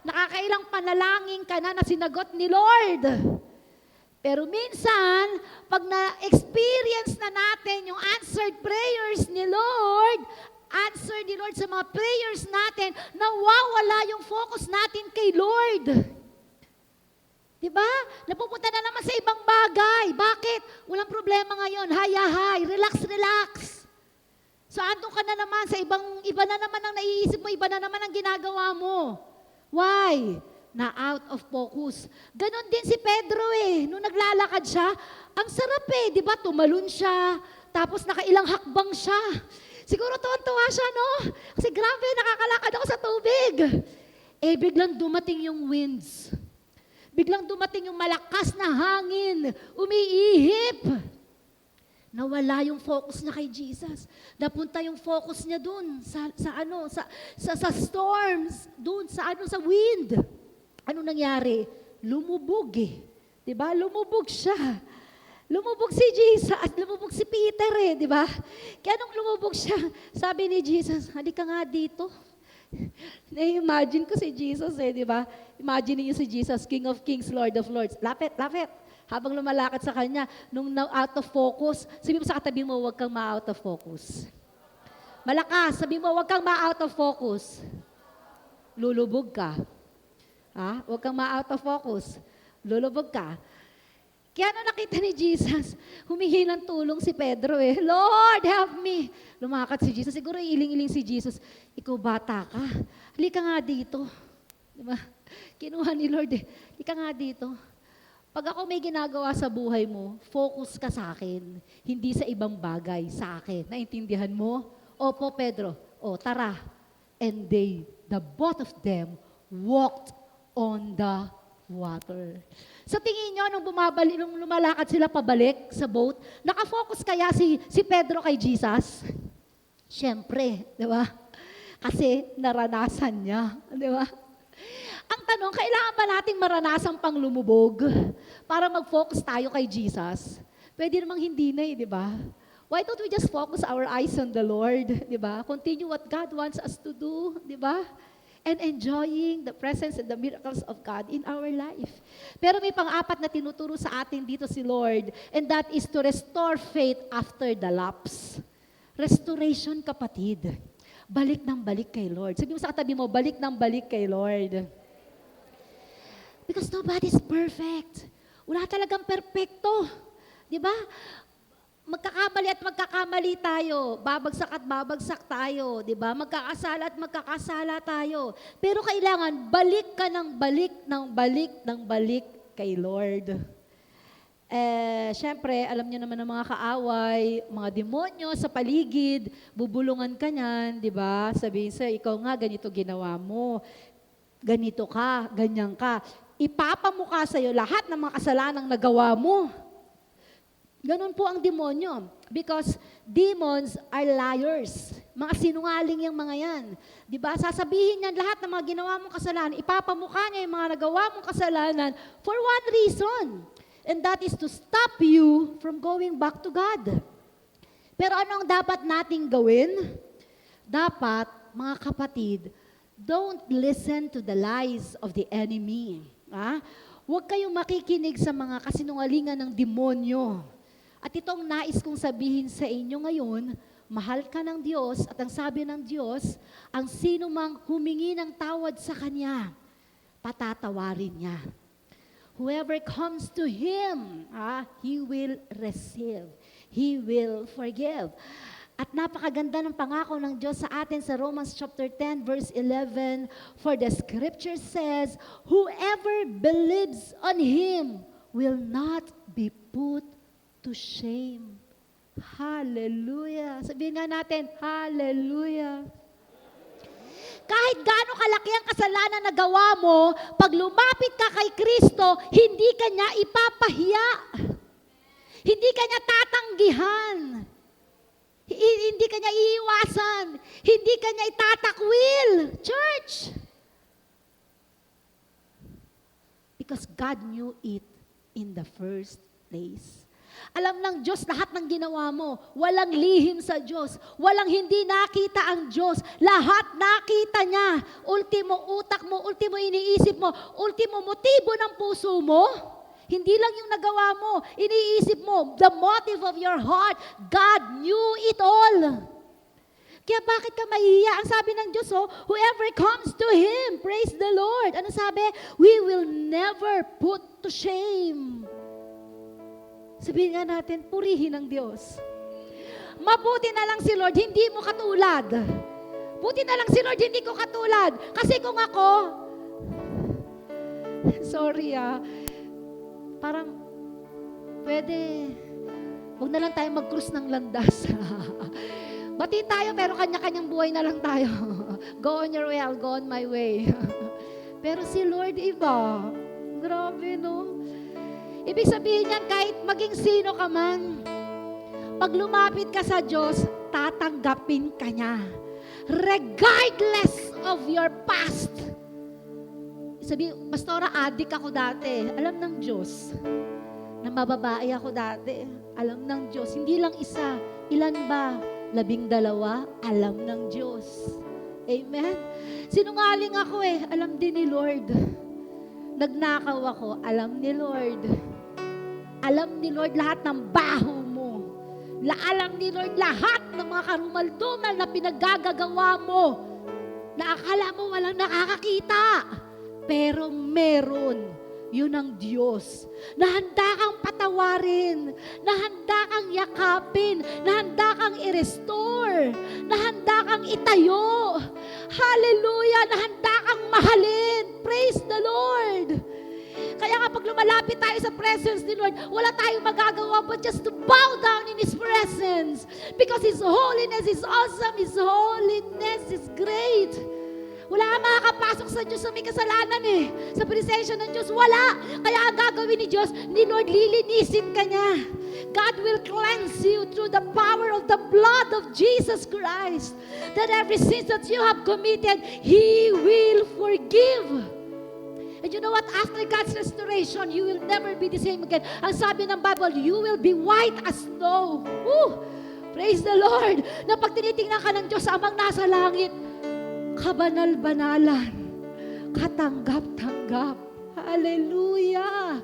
Nakakailang panalangin ka na sinagot ni Lord. Pero minsan, pag na-experience na natin yung answered prayers ni Lord, answer ni Lord sa mga prayers natin, nawawala yung focus natin kay Lord. Diba? Napupunta na naman sa ibang bagay. Bakit? Walang problema ngayon. Hay, relax. So, andun ka na naman sa iba na naman ang naiisip mo, iba na naman ang ginagawa mo. Why? Na out of focus. Ganon din si Pedro eh. Nung naglalakad siya, ang sarap eh. Diba? Tumalon siya, tapos nakailang hakbang siya. Siguro tuwan-tuwa siya, no? Kasi grabe, nakakalakad ako sa tubig. Eh, biglang dumating yung winds. Biglang dumating yung malakas na hangin, umiihip. Nawala yung focus niya kay Jesus. Napunta yung focus niya dun sa storms, dun sa wind. Ano nangyari? Lumubog eh. 'Di ba? Lumubog siya. Lumubog si Jesus, at lumubog si Peter eh, 'di ba? Kaya nung lumubog siya, sabi ni Jesus, "Halika nga dito." Na-imagine ko si Jesus eh, di ba? Imagine niyo si Jesus, King of Kings, Lord of Lords. Lapit. Habang lumalakad sa kanya, nung out of focus, sabi mo sa katabi mo, huwag kang ma-out of focus. Malakas, sabi mo, huwag kang ma-out of focus. Lulubog ka. Ha? Huwag kang ma-out of focus. Lulubog ka. Kaya nung nakita ni Jesus, humingi ng tulong si Pedro eh. Lord, help me. Lumakad si Jesus. Siguro iling-iling si Jesus. Ikaw bata ka. Halika nga dito. Diba? Kinuha ni Lord eh. Halika nga dito. Pag ako may ginagawa sa buhay mo, focus ka sa akin. Hindi sa ibang bagay, sa akin. Naintindihan mo? Opo, Pedro. O, tara. And the both of them, walked on the water. Sa tingin nyo, nung lumalakad sila pabalik sa boat, nakafocus kaya si Pedro kay Jesus? Siyempre, di ba? Kasi naranasan niya, di ba? Ang tanong, kailangan ba nating maranasan pang lumubog para mag-focus tayo kay Jesus? Pwede namang hindi na di ba? Why don't we just focus our eyes on the Lord, di ba? Continue what God wants us to do, di ba? And enjoying the presence and the miracles of God in our life. Pero may pang-apat na tinuturo sa atin dito si Lord, and that is to restore faith after the lapse. Restoration, kapatid. Balik ng balik kay Lord. Sabi mo sa katabi mo, balik ng balik kay Lord. Because nobody's perfect. Wala talagang perfecto. Di ba? Magkakamali at magkakamali tayo. Babagsak at babagsak tayo. Di ba? Magkakasala at magkakasala tayo. Pero kailangan balik ka ng balik ng balik ng balik kay Lord. Siyempre, alam niyo naman ng mga kaaway, mga demonyo sa paligid, bubulungan ka niyan, di ba? Sabihin sa'yo, ikaw nga, ganito ginawa mo. Ganito ka, ganyan ka. Ipapamukha sa'yo lahat ng mga kasalanang nagawa mo. Ganun po ang demonyo. Because demons are liars. Mga sinungaling yung mga yan. Di ba? Sasabihin niyan lahat ng mga ginawa mong kasalanan, ipapamukha niya yung mga nagawa mong kasalanan for one reason. And that is to stop you from going back to God. Pero ano ang dapat nating gawin? Dapat, mga kapatid, don't listen to the lies of the enemy. Huwag kayong makikinig sa mga kasinungalingan ng demonyo. At itong nais kong sabihin sa inyo ngayon, mahal ka ng Diyos at ang sabi ng Diyos, ang sino mang humingi ng tawad sa Kanya, patatawarin niya. Whoever comes to Him, He will receive. He will forgive. At napakaganda ng pangako ng Diyos sa atin sa Romans chapter 10, verse 11, for the scripture says, whoever believes on Him will not be put to shame. Hallelujah. Sabihin nga natin, hallelujah. Kahit gaano kalaki ang kasalanan na gawa mo, pag lumapit ka kay Kristo, hindi ka niya ipapahiya. Hindi ka niya tatanggihan. Hindi ka niya iiwasan. Hindi ka niya itatakwil. Church! Because God knew it in the first place. Alam ng Diyos lahat ng ginawa mo. Walang lihim sa Diyos. Walang hindi nakita ang Diyos. Lahat nakita niya. Ultimo utak mo, ultimo iniisip mo, ultimo motibo ng puso mo. Hindi lang yung nagawa mo. Iniisip mo, the motive of your heart, God knew it all. Kaya bakit ka mahihiya? Ang sabi ng Diyos, whoever comes to Him, praise the Lord. Ano sabi? We will never put to shame. Sabihin nga natin, purihin ang Diyos. Mabuti na lang si Lord, hindi mo katulad. Buti na lang si Lord, hindi ko katulad. Kasi kung ako, sorry parang pwede, huwag na lang tayo mag-cruise ng landas. Bati tayo, pero kanya-kanyang buhay na lang tayo. Go on your way, I'll go on my way. Pero si Lord iba. Grabe, no? Ibig sabihin niyan, kahit maging sino ka man, pag lumapit ka sa Diyos, tatanggapin ka niya. Regardless of your past. Sabi, Pastora, adik ako dati. Alam ng Diyos. Na mababae ako dati. Alam ng Diyos. Hindi lang isa. Ilan ba? 12. Alam ng Diyos. Amen? Sinungaling ako Alam din ni Lord. Nagnakaw ako. Alam ni Lord. Alam ni Lord lahat ng baho mo. Alam ni Lord lahat ng mga karumaldumal na pinaggagawa mo na akala mo walang nakakakita. Pero meron. Yun ang Diyos na handa kang patawarin, na handa kang yakapin, na handa kang i-restore, na handa kang itayo. Hallelujah! Na handa kang mahalin. Praise the Lord! Kaya kapag lumalapit tayo sa presence ni Lord, wala tayong magagawa but just to bow down in His presence. Because His holiness is awesome. His holiness is great. Wala kang makakapasok sa Diyos sa may kasalanan eh. Sa presensya ng Diyos, wala. Kaya ang gagawin ni Diyos, ni Lord, lilinisin ka niya. God will cleanse you through the power of the blood of Jesus Christ. That every sin that you have committed, He will forgive. And you know what? After God's restoration, you will never be the same again. Ang sabi ng Bible, you will be white as snow. Woo! Praise the Lord! Na pag tinitingnan ka ng Diyos, Amang nasa langit, kabanal-banalan, katanggap-tanggap. Hallelujah!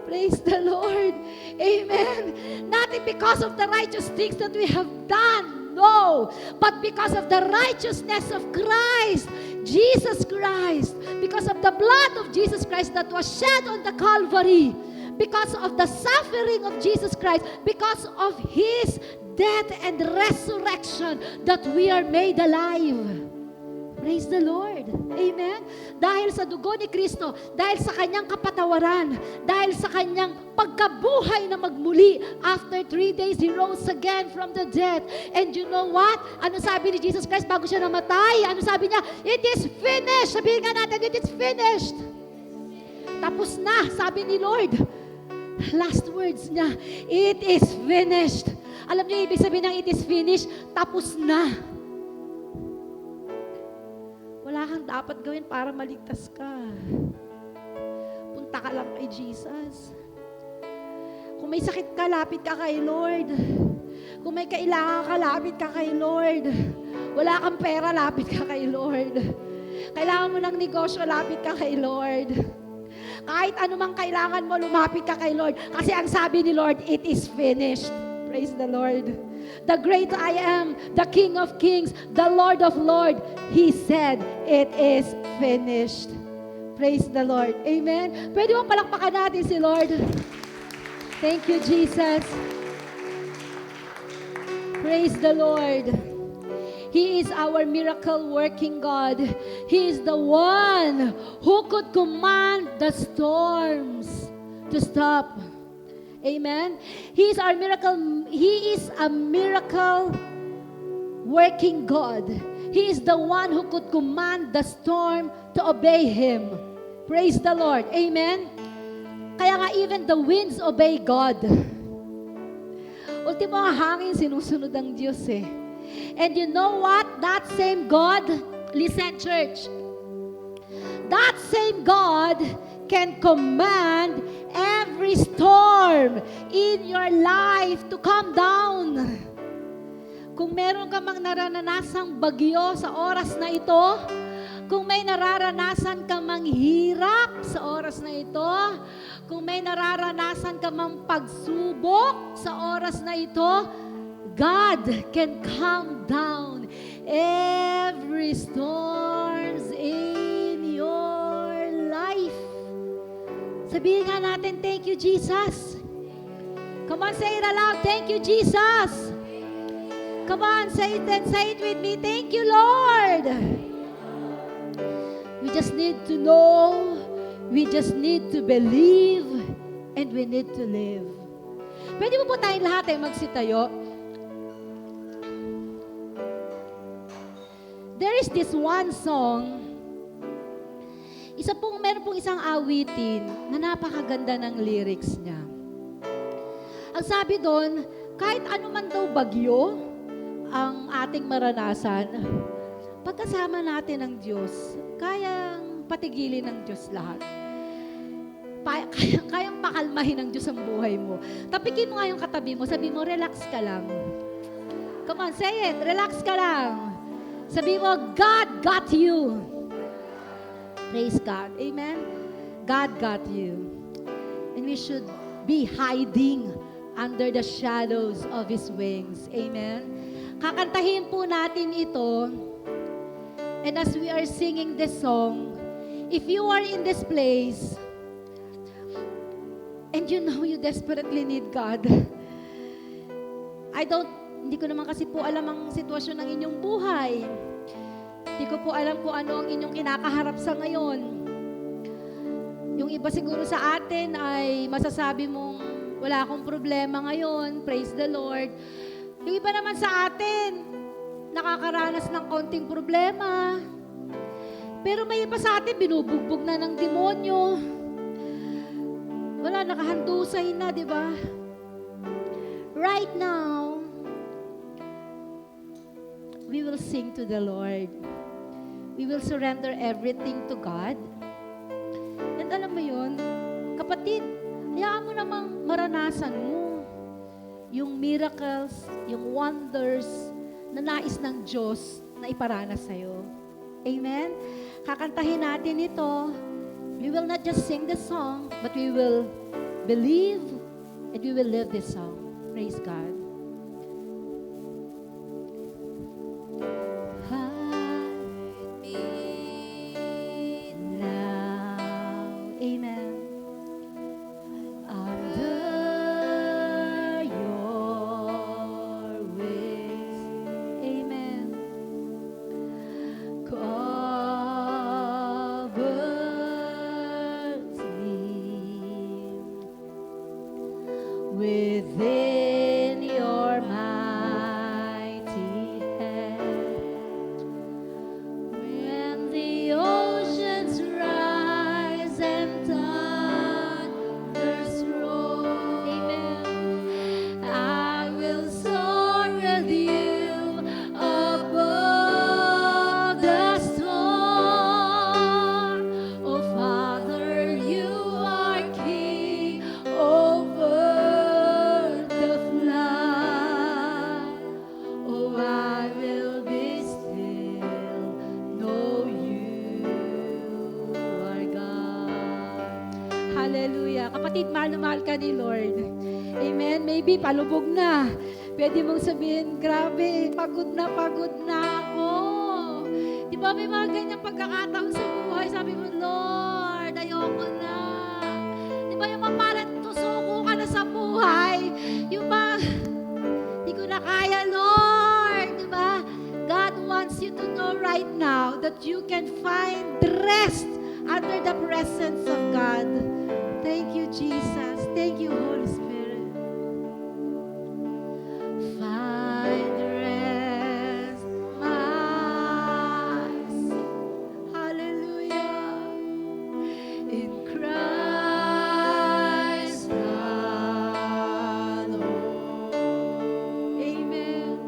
Praise the Lord! Amen! Not because of the righteous things that we have done, no, but because of the righteousness of Christ, Jesus Christ, because of the blood of Jesus Christ that was shed on the Calvary, because of the suffering of Jesus Christ, because of His death and resurrection, that we are made alive. Praise the Lord. Amen? Dahil sa dugo ni Kristo, dahil sa kanyang kapatawaran, dahil sa kanyang pagkabuhay na magmuli, after 3 days, He rose again from the dead. And you know what? Ano sabi ni Jesus Christ bago siya namatay? Ano sabi niya? It is finished. Sabihin nga natin, it is finished. Tapos na, sabi ni Lord. Last words niya, it is finished. Alam niyo, ibig sabihin ng it is finished, tapos na. Wala kang dapat gawin para maligtas ka. Punta ka lang kay Jesus. Kung may sakit ka, lapit ka kay Lord. Kung may kailangan ka, lapit ka kay Lord. Wala kang pera, lapit ka kay Lord. Kailangan mo ng negosyo, lapit ka kay Lord. Kahit anumang kailangan mo, lumapit ka kay Lord. Kasi ang sabi ni Lord, it is finished. Praise the Lord. The great I am, the King of Kings, the Lord of Lords, He said, it is finished. Praise the Lord. Amen. Pwede mo palakpakan natin si Lord. Thank you, Jesus. Praise the Lord. He is our miracle-working God. He is the one who could command the storms to stop. Amen. He is our miracle. He is a miracle working God. He is the one who could command the storm to obey Him. Praise the Lord. Amen. Kaya nga even the winds obey God. Ultimo ang hangin sinusunod ang Diyos eh. And you know what? That same God, listen church, that same God can command every storm in your life to calm down. Kung meron ka mang naranasang bagyo sa oras na ito, kung may nararanasan ka mang hirap sa oras na ito, kung may nararanasan ka mang pagsubok sa oras na ito, God can calm down every storms in your life. Sabihin nga natin, thank you, Jesus. Come on, say it aloud. Thank you, Jesus. Come on, say it and say it with me. Thank you, Lord. We just need to know, we just need to believe, and we need to live. Pwede mo po tayong lahat ay magsitayo? There is this one song, meron pong isang awitin na napakaganda ng lyrics niya. Ang sabi doon, kahit ano man daw bagyo ang ating maranasan, pagkasama natin ng Diyos, kayang patigilin ng Diyos lahat. Kayang pakalmahin ng Diyos ang buhay mo. Tapikin mo nga yung katabi mo, sabi mo, relax ka lang. Come on, say it, relax ka lang. Sabi mo, God got you. Praise God. Amen? God got you. And we should be hiding under the shadows of His wings. Amen? Kakantahin po natin ito. And as we are singing this song, if you are in this place, and you know you desperately need God, hindi ko naman kasi po alam ang sitwasyon ng inyong buhay. Hindi ko po alam kung ano ang inyong kinakaharap sa ngayon. Yung iba siguro sa atin ay masasabi mong wala akong problema ngayon, praise the Lord. Yung iba naman sa atin, nakakaranas ng konting problema. Pero may iba sa atin, binubugbog na ng demonyo. Wala, nakahandusay na, di ba? Right now, we will sing to the Lord. We will surrender everything to God. And alam mo yun, kapatid, hayaan mo namang maranasan mo yung miracles, yung wonders na nais ng Diyos na iparanas sa'yo. Amen? Kakantahin natin ito. We will not just sing the song, but we will believe and we will live this song. Praise God. Within your mighty hand, when the oceans rise and thunders roar, amen, I will soar with you above the storm. Oh Father, you are King over Hallelujah. Kapatid, mahal na mahal ka ni Lord. Amen. Maybe palubog na. Pwede mong sabihin, grabe, pagod na ako. Di ba may mga ganyang pagkakataon sa buhay? Sabi mo, Lord, ayoko na. Di ba yung mapalat, tusuko ka na sa buhay? Yung ba, di ko na kaya, Lord. Di ba? God wants you to know right now that you can find rest under the presence of God. Thank you, Jesus. Thank you, Holy Spirit. Find rest, my soul. Hallelujah. In Christ the Lord. Amen.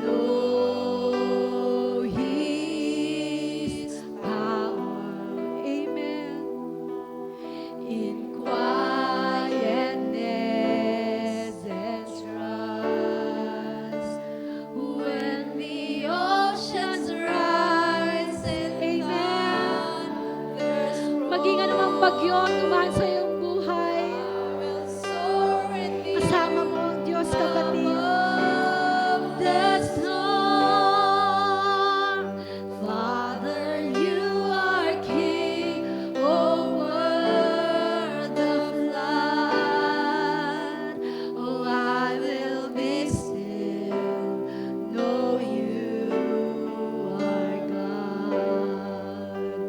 Know His power. Amen. In quietness and trust, when the oceans rise and thunders roar, maging anumang bagyo dumaan sa iyong buhay, kasama mo ang Diyos, kapatid. The storm, Father, you are King over the flood. Oh, I will be still, know you are God.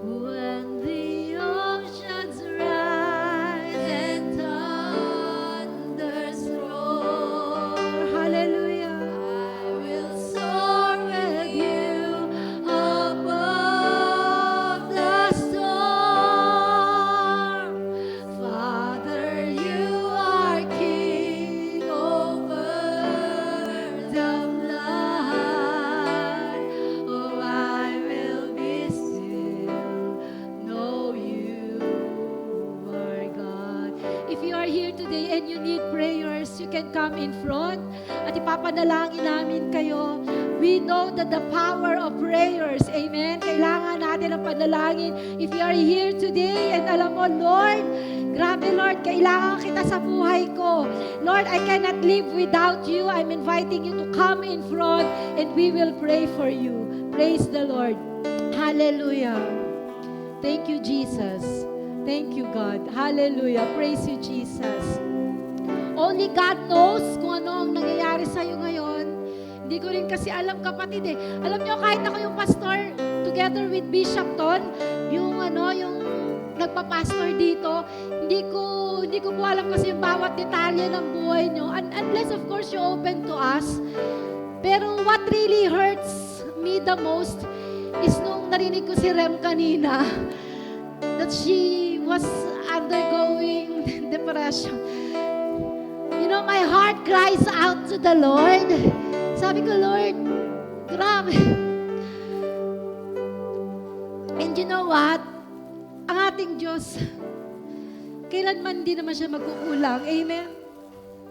When the oceans rise and thunders roar, hallelujah, I will soar with you above the storm. Father, you are King over the flood. Oh, I will be still, know you are God. If you are here today and you need prayers, you can come in front at ipapanalangin namin kayo. We know that the power of prayers, amen, kailangan natin ang panalangin. If you are here today and alam mo, Lord, grabe Lord, kailangan kita sa buhay ko. Lord, I cannot live without you. I'm inviting you to come in front and we will pray for you. Praise the Lord. Hallelujah. Thank you, Jesus. Thank you, God. Hallelujah. Praise you, Jesus. Only God knows kung ano ang nangyayari sa'yo ngayon. Hindi ko rin kasi alam, kapatid eh. Alam nyo, kahit ako yung pastor, together with Bishop Ton, yung nagpa-pastor dito, hindi ko po alam kasi yung bawat detalye ng buhay nyo. Unless of course you open to us. Pero what really hurts me the most is nung narinig ko si Rem kanina, that she was undergoing depression. You know, my heart cries out to the Lord. Sabi ko, Lord, grabe. And you know what? Ang ating Diyos, kailanman hindi naman siya magkukulang. Amen?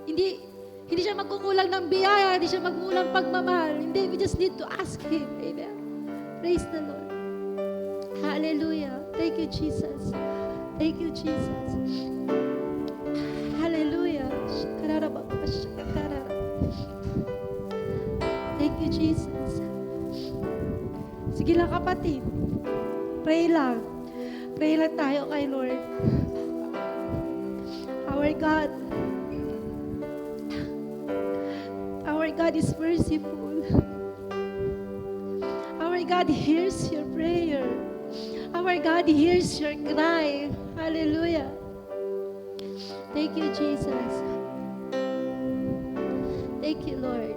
Hindi siya magkukulang ng biyaya, hindi siya magkukulang pagmamahal. Hindi, we just need to ask Him. Amen? Praise the Lord. Hallelujah. Thank you, Jesus. Thank you, Jesus. Hallelujah. Thank you, Jesus. Sige lang, kapatid. Pray lang. Pray lang tayo kay Lord. Our God is merciful. Our God hears your prayer. Our God hears your cry. Hallelujah. Thank you, Jesus. Thank you, Lord.